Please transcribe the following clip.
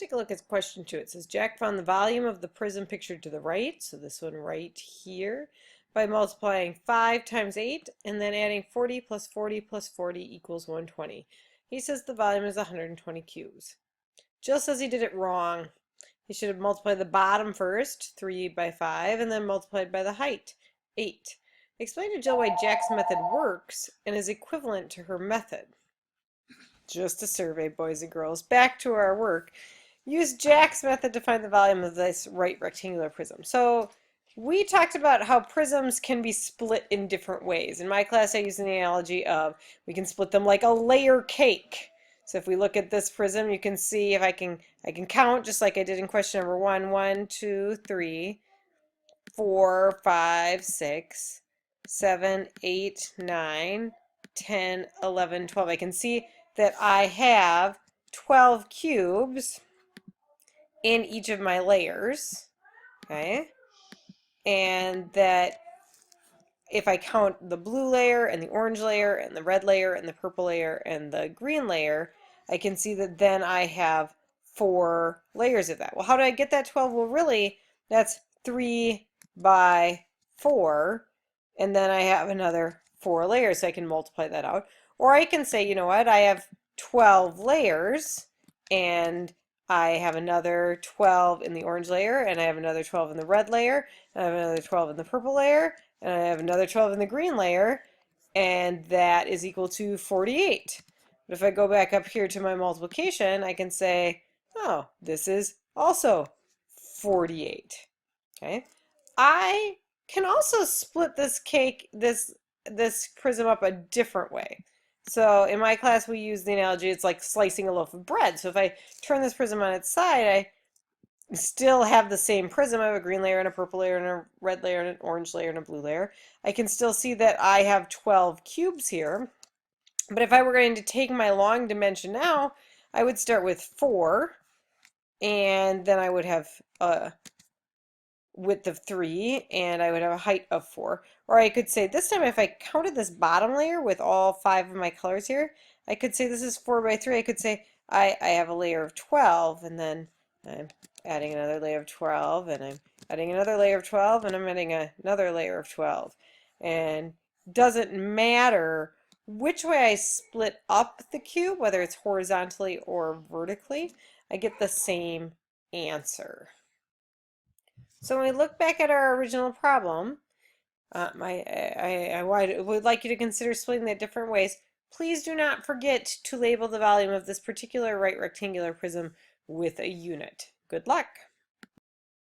take a look at question 2. It says Jack found the volume of the prism pictured to the right, so this one right here, by multiplying 5 times 8 and then adding 40 plus 40 plus 40 equals 120. He says the volume is 120 cubes. Jill says he did it wrong. He should have multiplied the bottom first, 3 by 5, and then multiplied by the height, 8. Explain to Jill why Jack's method works and is equivalent to her method. Just a survey, boys and girls. Back to our work. Use Jack's method to find the volume of this right rectangular prism. So we talked about how prisms can be split in different ways. In my class, I used the analogy of we can split them like a layer cake. So if we look at this prism, you can see if I can count just like I did in question number 1. 1, 2, 3, 4, 5, 6, 7, 8, 9, 10, 11, 12. I can see that I have 12 cubes in each of my layers, okay? And that if I count the blue layer and the orange layer and the red layer and the purple layer and the green layer, I can see that then I have 4 layers of that. Well, how do I get that 12? Well, really, that's 3 by 4, and then I have another 4 layers, so I can multiply that out. Or I can say, you know what, I have 12 layers, and I have another 12 in the orange layer, and I have another 12 in the red layer, and I have another 12 in the purple layer, and I have another 12 in the green layer, and that is equal to 48. But if I go back up here to my multiplication, I can say, oh, this is also 48. Okay. I can also split this cake, this prism up a different way. So in my class we use the analogy it's like slicing a loaf of bread. So if I turn this prism on its side, I still have the same prism. I have a green layer and a purple layer and a red layer and an orange layer and a blue layer. I can still see that I have 12 cubes here. But if I were going to take my long dimension now, I would start with 4, and then I would have a width of 3, and I would have a height of 4. Or I could say this time if I counted this bottom layer with all 5 of my colors here, I could say this is 4 by 3. I could say I have a layer of 12, and then I'm adding another layer of 12, and I'm adding another layer of 12, and I'm adding another layer of 12. And doesn't matter which way I split up the cube, whether it's horizontally or vertically, I get the same answer. So when we look back at our original problem, I would like you to consider splitting that different ways. Please do not forget to label the volume of this particular right rectangular prism with a unit. Good luck.